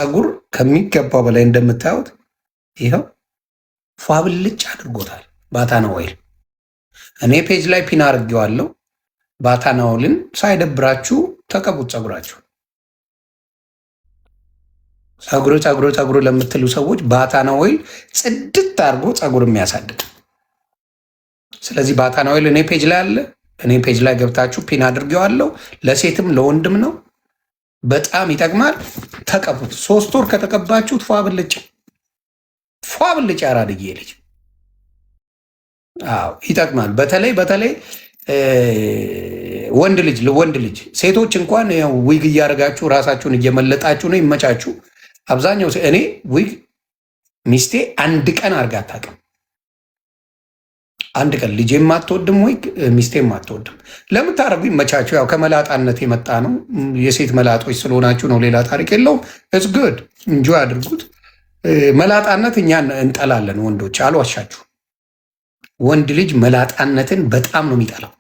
ፀጉር ከሚገባው በላይ እንደምታዩት ይኸው ፏብልጭ አድርጎታል ባታና ኦይል። እኔ ፔጅ ላይ ፒን አድርጌዋለሁ። ባታና ኦይልን ሳይደብራችሁ ተቀቡት ፀጉራችሁ። ፀጉር ለምትሉ ሰዎች ባታና ኦይል ጽድት አድርጎ ፀጉር የሚያሳድግ። ስለዚህ ባታና ኦይል እኔ ፔጅ ላይ አለ። እኔ ፔጅ ላይ ገብታችሁ ፒን አድርጌዋለሁ። ለሴትም ለወንድም ነው። በጣም ይጠቅማል። ተቀቡት። 3 ወር ከተቀባችሁት ፏብልጭ አራድዬ ልጅ። አዎ ይጠቅማል። በተለይ ወንድ ልጅ ሴቶች እንኳን ዊግ እያደረጋችሁ ራሳችሁን እየመለጣችሁ ነው፣ ይመቻችሁ። አብዛኛው እኔ ዊግ ሚስቴ አንድ ቀን አድርጋ አታውቅም። አንድ ቀን ልጄም አትወድም ዊግ ሚስቴም አትወድም። ለምታደርጉ ይመቻችሁ። ያው ከመላጣነት የመጣ ነው። የሴት መላጦች ስለሆናችሁ ነው። ሌላ ታሪክ የለውም። ኢትስ ጉድ እንጆ አድርጉት። መላጣነት እኛ እንጠላለን ወንዶች፣ አልዋሻችሁ። ወንድ ልጅ መላጣነትን በጣም ነው የሚጠላው።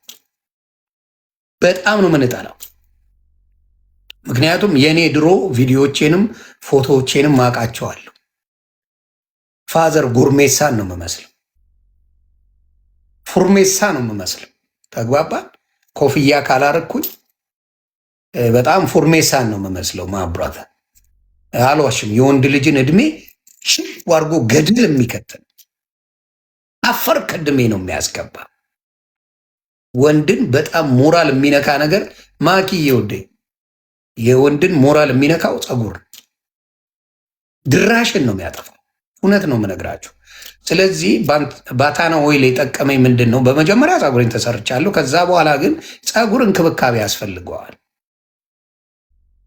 በጣም ነው የምንጠላው። ምክንያቱም የእኔ ድሮ ቪዲዮቼንም ፎቶዎቼንም አውቃቸዋለሁ። ፋዘር ጉርሜሳን ነው የምመስለው፣ ፉርሜሳ ነው የምመስለው። ተግባባን። ኮፍያ ካላረኩኝ በጣም ፉርሜሳን ነው የምመስለው። ማብራተ አልዋሽም። የወንድ ልጅን እድሜ ሽው አድርጎ ገድል የሚከተል አፈር ከድሜ ነው የሚያስገባ። ወንድን በጣም ሞራል የሚነካ ነገር ማኪ የወደ የወንድን ሞራል የሚነካው ፀጉር ድራሽን ነው የሚያጠፋው። እውነት ነው የምነግራችሁ። ስለዚህ ባታና ኦይል የጠቀመኝ ምንድን ነው? በመጀመሪያ ፀጉሬን ተሰርቻለሁ። ከዛ በኋላ ግን ፀጉር እንክብካቤ ያስፈልገዋል።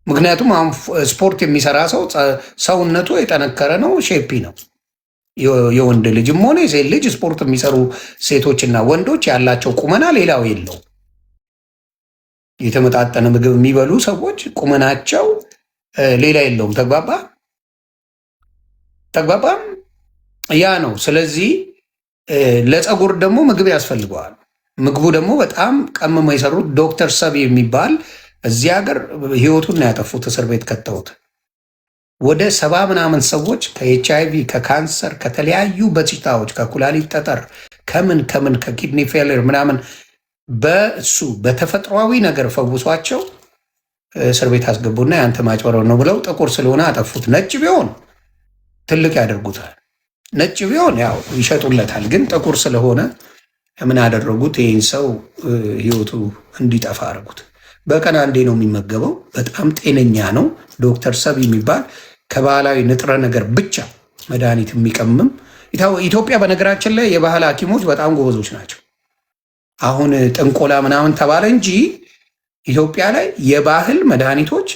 ምክንያቱም አሁን ስፖርት የሚሰራ ሰው ሰውነቱ የጠነከረ ነው፣ ሼፒ ነው። የወንድ ልጅም ሆነ የሴት ልጅ ስፖርት የሚሰሩ ሴቶችና ወንዶች ያላቸው ቁመና ሌላው የለው። የተመጣጠነ ምግብ የሚበሉ ሰዎች ቁመናቸው ሌላ የለውም። ተግባባም ያ ነው። ስለዚህ ለፀጉር ደግሞ ምግብ ያስፈልገዋል። ምግቡ ደግሞ በጣም ቀምመው የሰሩት ዶክተር ሰቢ የሚባል እዚህ ሀገር ህይወቱን ያጠፉት እስር ቤት ከተውት ወደ 70 ምናምን ሰዎች ከኤችአይቪ ከካንሰር ከተለያዩ በሽታዎች ከኩላሊት ጠጠር ከምን ከኪድኒ ፌለር ምናምን በእሱ በተፈጥሯዊ ነገር ፈውሷቸው እስር ቤት አስገቡና ያንተ ማጭበረር ነው ብለው ጥቁር ስለሆነ አጠፉት። ነጭ ቢሆን ትልቅ ያደርጉታል። ነጭ ቢሆን ያው ይሸጡለታል። ግን ጥቁር ስለሆነ ምን አደረጉት? ይህን ሰው ህይወቱ እንዲጠፋ አደረጉት። በቀን አንዴ ነው የሚመገበው። በጣም ጤነኛ ነው። ዶክተር ሰብ የሚባል ከባህላዊ ንጥረ ነገር ብቻ መድኃኒት የሚቀምም ኢትዮጵያ በነገራችን ላይ የባህል ሐኪሞች በጣም ጎበዞች ናቸው። አሁን ጥንቆላ ምናምን ተባለ እንጂ ኢትዮጵያ ላይ የባህል መድኃኒቶች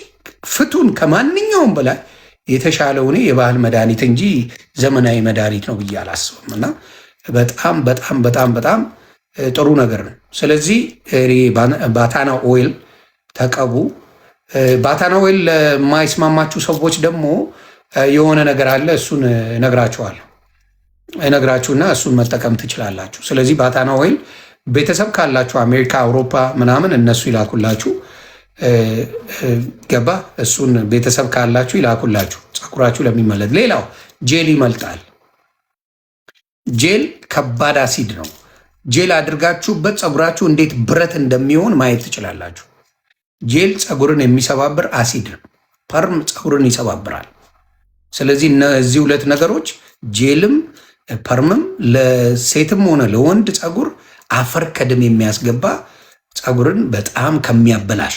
ፍቱን ከማንኛውም በላይ የተሻለው እኔ የባህል መድኃኒት እንጂ ዘመናዊ መድኃኒት ነው ብዬ አላስብም። እና በጣም በጣም በጣም በጣም ጥሩ ነገር ነው። ስለዚህ ባታና ኦይል ተቀቡ። ባታና ኦይል ለማይስማማችሁ ሰዎች ደግሞ የሆነ ነገር አለ። እሱን እነግራችሁና እሱን መጠቀም ትችላላችሁ። ስለዚህ ባታና ኦይል ቤተሰብ ካላችሁ አሜሪካ፣ አውሮፓ ምናምን እነሱ ይላኩላችሁ። ገባ? እሱን ቤተሰብ ካላችሁ ይላኩላችሁ ፀጉራችሁ ለሚመለጥ። ሌላው ጄል ይመልጣል። ጄል ከባድ አሲድ ነው። ጄል አድርጋችሁበት ፀጉራችሁ እንዴት ብረት እንደሚሆን ማየት ትችላላችሁ። ጄል ፀጉርን የሚሰባብር አሲድ ነው። ፐርም ፀጉርን ይሰባብራል። ስለዚህ እነዚህ ሁለት ነገሮች ጄልም ፐርምም ለሴትም ሆነ ለወንድ ፀጉር አፈር ከድም የሚያስገባ ፀጉርን በጣም ከሚያበላሹ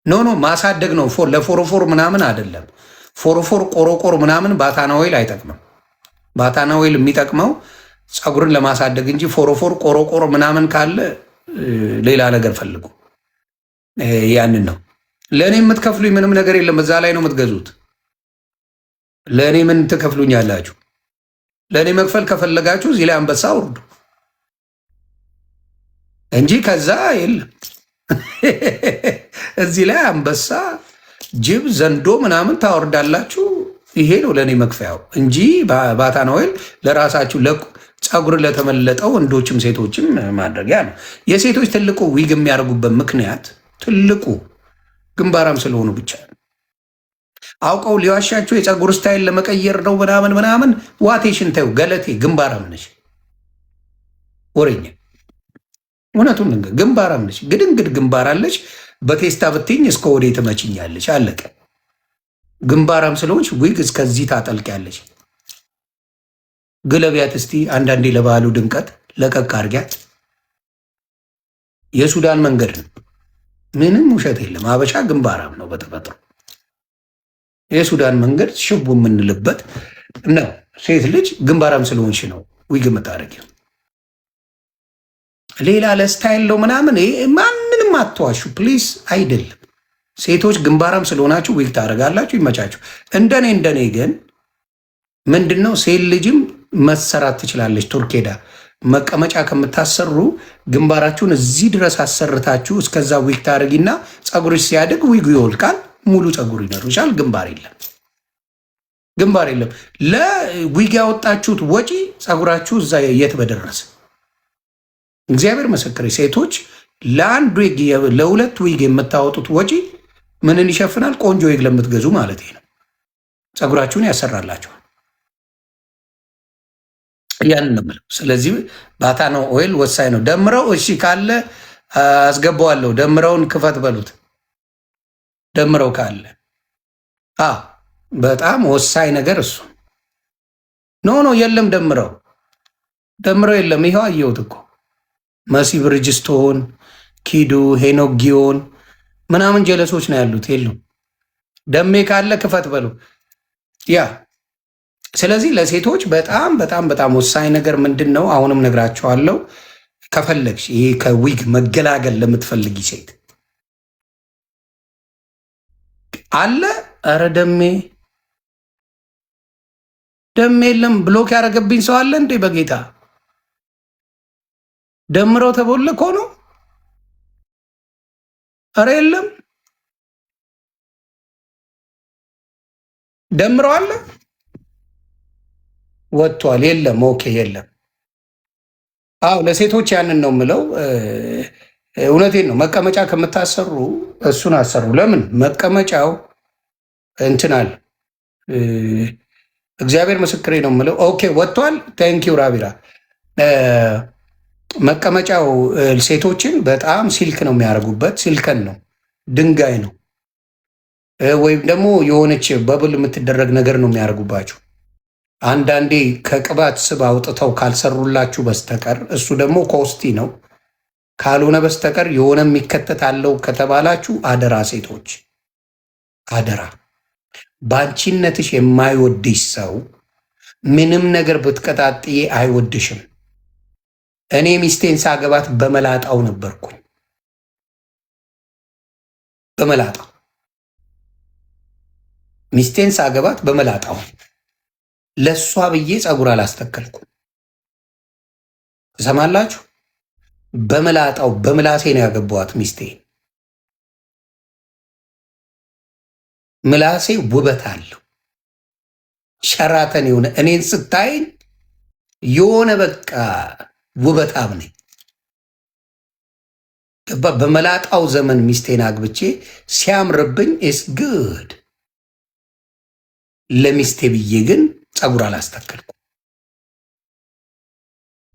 ኖ ማሳደግ ነው። ለፎሮፎር ምናምን አይደለም። ፎሮፎር ቆሮቆር ምናምን ባታና ኦይል አይጠቅምም። ባታና ኦይል የሚጠቅመው ፀጉርን ለማሳደግ እንጂ ፎሮፎር ቆሮቆር ምናምን ካለ ሌላ ነገር ፈልጉ። ያንን ነው። ለእኔ የምትከፍሉኝ ምንም ነገር የለም። እዛ ላይ ነው የምትገዙት። ለእኔ ምን ትከፍሉኛላችሁ? ለእኔ መክፈል ከፈለጋችሁ እዚህ ላይ አንበሳ ውርዱ እንጂ ከዛ የለም። እዚህ ላይ አንበሳ፣ ጅብ፣ ዘንዶ ምናምን ታወርዳላችሁ። ይሄ ነው ለእኔ መክፈያው እንጂ ባታና ኦይል ለራሳችሁ ፀጉር ለተመለጠው ወንዶችም ሴቶችም ማድረጊያ ነው። የሴቶች ትልቁ ዊግ የሚያደርጉበት ምክንያት ትልቁ ግንባራም ስለሆኑ ብቻ ነው። አውቀው ሊዋሻቸው የፀጉር ስታይል ለመቀየር ነው ምናምን ምናምን። ዋቴሽን ተይው ገለቴ፣ ግንባራም ነሽ፣ ወሬኛ። እውነቱን ግንባራም ነሽ፣ ግድንግድ ግንባር አለች። በቴስታ ብትኝ እስከ ወዴ ትመችኛለች። አለቀ። ግንባራም ስለሆንሽ ዊግ እስከዚህ ታጠልቂያለች። ግለቢያት እስቲ አንዳንዴ ለባህሉ ድምቀት ለቀቅ አርጊያት። የሱዳን መንገድ ነው፣ ምንም ውሸት የለም። አበሻ ግንባራም ነው በተፈጥሮ። የሱዳን መንገድ ሽቡ የምንልበት ነው። ሴት ልጅ ግንባራም ስለሆንሽ ነው ዊግ የምታደርጊው። ሌላ ለስታይል ነው ምናምን ማንንም አትዋሹ ፕሊስ። አይደለም ሴቶች ግንባራም ስለሆናችሁ ዊግ ታደርጋላችሁ፣ ይመቻችሁ። እንደኔ ግን ምንድነው ሴት ልጅም መሰራት ትችላለች። ቱርኬዳ መቀመጫ ከምታሰሩ ግንባራችሁን እዚህ ድረስ አሰርታችሁ እስከዛ ዊግ ታደርጊና ፀጉርሽ ሲያድግ ዊጉ ይወልቃል። ሙሉ ፀጉር ይኖርሻል። ግንባር የለም። ለዊግ ያወጣችሁት ወጪ ፀጉራችሁ እዛ የት በደረሰ። እግዚአብሔር መሰከረ። ሴቶች ለአንድ ዊግ ለሁለት ዊግ የምታወጡት ወጪ ምንን ይሸፍናል? ቆንጆ ዊግ ለምትገዙ ማለት ነው። ፀጉራችሁን ያሰራላችኋል። ያን ነው የምለው። ስለዚህ ባታኖ ኦይል ወሳኝ ነው። ደምረው እሺ ካለ አስገባዋለሁ። ደምረውን ክፈት በሉት። ደምረው ካለ በጣም ወሳኝ ነገር እሱ ኖ የለም። ደምረው የለም። ይኸው አየሁት እኮ መሲ ብርጅስቶን፣ ኪዱ፣ ሄኖክ ጊዮን ምናምን ጀለሶች ነው ያሉት። የሉም። ደሜ ካለ ክፈት በሉ ያ። ስለዚህ ለሴቶች በጣም በጣም በጣም ወሳኝ ነገር ምንድን ነው? አሁንም ነግራቸዋለሁ። ከፈለግሽ ይሄ ከዊግ መገላገል ለምትፈልጊ ሴት አለ። ኧረ ደሜ የለም። ብሎክ ያደረገብኝ ሰው አለ እንዴ? በጌታ ደምረው ተቦልኮ ነው። ኧረ የለም። ደምረው አለ ወጥቷል። የለም። ኦኬ የለም። አዎ ለሴቶች ያንን ነው የምለው። እውነቴን ነው። መቀመጫ ከምታሰሩ እሱን አሰሩ። ለምን መቀመጫው እንትናል። እግዚአብሔር ምስክሬ ነው የምለው። ኦኬ ወጥቷል። ታንኪው ራቢራ። መቀመጫው ሴቶችን በጣም ሲልክ ነው የሚያደርጉበት። ሲልከን ነው፣ ድንጋይ ነው፣ ወይም ደግሞ የሆነች በብል የምትደረግ ነገር ነው የሚያደርጉባቸው። አንዳንዴ ከቅባት ስብ አውጥተው ካልሰሩላችሁ በስተቀር እሱ ደግሞ ኮስቲ ነው። ካልሆነ በስተቀር የሆነ የሚከተት አለው ከተባላችሁ አደራ ሴቶች አደራ። በአንቺነትሽ የማይወድሽ ሰው ምንም ነገር ብትቀጣጥዬ አይወድሽም። እኔ ሚስቴን ሳገባት በመላጣው ነበርኩኝ። በመላጣው ሚስቴን ሳገባት በመላጣው ለእሷ ብዬ ፀጉር አላስተከልኩም። ትሰማላችሁ? በመላጣው በምላሴ ነው ያገባዋት ሚስቴ። ምላሴ ውበት አለው። ሸራተን የሆነ እኔን ስታይኝ የሆነ በቃ ውበታም ነኝ። በመላጣው ዘመን ሚስቴን አግብቼ ሲያምርብኝ ኢስ ግድ። ለሚስቴ ብዬ ግን ፀጉር አላስተከልኩም።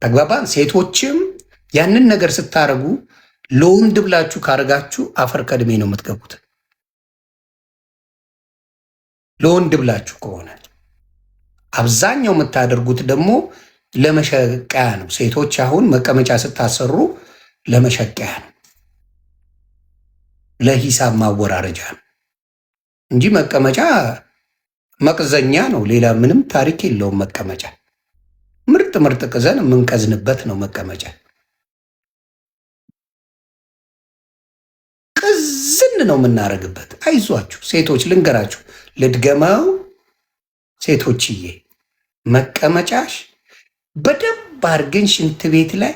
ተግባባን? ሴቶችም ያንን ነገር ስታረጉ ለወንድ ብላችሁ ካረጋችሁ አፈር ከድሜ ነው የምትገቡት። ለወንድ ብላችሁ ከሆነ አብዛኛው የምታደርጉት ደግሞ ለመሸቀያ ነው። ሴቶች አሁን መቀመጫ ስታሰሩ ለመሸቀያ ነው፣ ለሂሳብ ማወራረጃ ነው እንጂ መቀመጫ መቅዘኛ ነው። ሌላ ምንም ታሪክ የለውም። መቀመጫ ምርጥ ምርጥ ቅዘን የምንቀዝንበት ነው መቀመጫ። ቅዝን ነው የምናደርግበት። አይዟችሁ ሴቶች፣ ልንገራችሁ፣ ልድገመው ሴቶችዬ፣ መቀመጫሽ በደንብ አድርገን ሽንት ቤት ላይ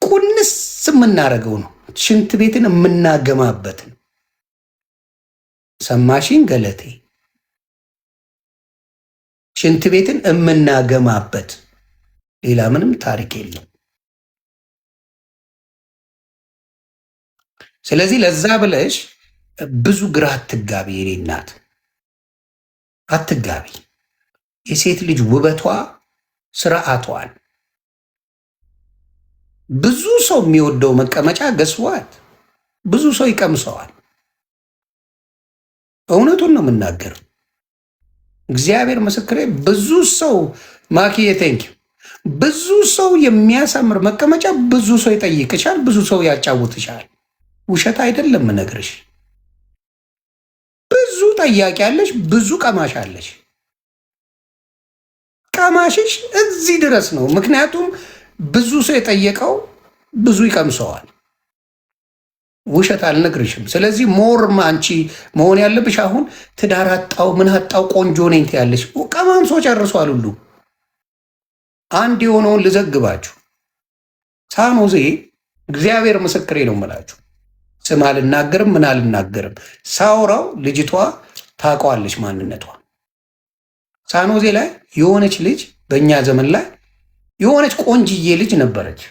ቁንስ የምናደርገው ነው። ሽንት ቤትን የምናገማበት ነው። ሰማሽን ገለቴ? ሽንት ቤትን የምናገማበት፣ ሌላ ምንም ታሪክ የለም። ስለዚህ ለዛ ብለሽ ብዙ ግራ አትጋቢ የኔ እናት። አትጋቢ። የሴት ልጅ ውበቷ ስርዓቷን። ብዙ ሰው የሚወደው መቀመጫ ገስዋት ብዙ ሰው ይቀምሰዋል። እውነቱን ነው የምናገር። እግዚአብሔር ምስክሬ። ብዙ ሰው ማኪዬ ቴንክ ብዙ ሰው የሚያሳምር መቀመጫ ብዙ ሰው ይጠይቅሻል፣ ብዙ ሰው ያጫውትሻል። ውሸት አይደለም ምነግርሽ። ብዙ ጠያቂ አለሽ፣ ብዙ ቀማሽ አለሽ። ቀማሽሽ እዚህ ድረስ ነው። ምክንያቱም ብዙ ሰው የጠየቀው ብዙ ይቀምሰዋል። ውሸት አልነግርሽም። ስለዚህ ሞርም አንቺ መሆን ያለብሽ አሁን ትዳር አጣው ምን አጣው ቆንጆ ነኝ ትያለሽ። ቀማምሶ ጨርሷል ሁሉ። አንድ የሆነውን ልዘግባችሁ። ሳኖዜ እግዚአብሔር ምስክሬ ነው የምላችሁ። ስም አልናገርም ምን አልናገርም። ሳውራው ልጅቷ ታውቀዋለች ማንነቷ። ሳኖዜ ላይ የሆነች ልጅ በእኛ ዘመን ላይ የሆነች ቆንጅዬ ልጅ ነበረች።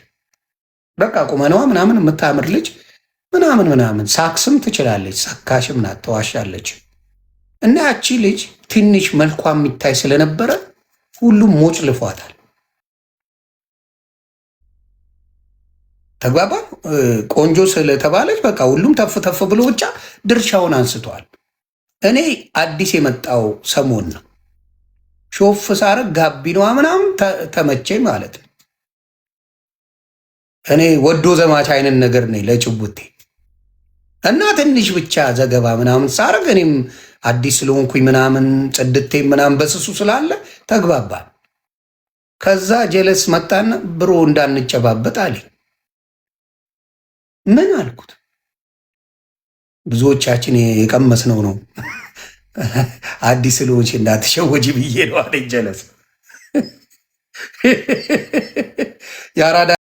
በቃ ቁመናዋ ምናምን የምታምር ልጅ ምናምን ሳክስም ትችላለች፣ ሰካሽም ናት፣ ተዋሻለች። እና ያቺ ልጅ ትንሽ መልኳ የሚታይ ስለነበረ ሁሉም ሞጭ ልፏታል። ተግባባ። ቆንጆ ስለተባለች በቃ ሁሉም ተፍ ተፍ ብሎ ብቻ ድርሻውን አንስቷል። እኔ አዲስ የመጣው ሰሞን ነው ሾፍ ሳረግ ጋቢኗ ምናምን ተመቼኝ ማለት ነው። እኔ ወዶ ዘማች አይነት ነገር ነኝ ለጭቡቴ እና ትንሽ ብቻ ዘገባ ምናምን ሳረግ እኔም አዲስ ስለሆንኩኝ ምናምን ጽድቴ ምናምን በስሱ ስላለ ተግባባል። ከዛ ጀለስ መጣና ብሮ እንዳንጨባበጥ አለኝ። ምን አልኩት? ብዙዎቻችን የቀመስነው ነው አዲስ ስለሆንሽ እንዳትሸወጂ ብዬ ነው አለኝ ጀለስ። የአራዳ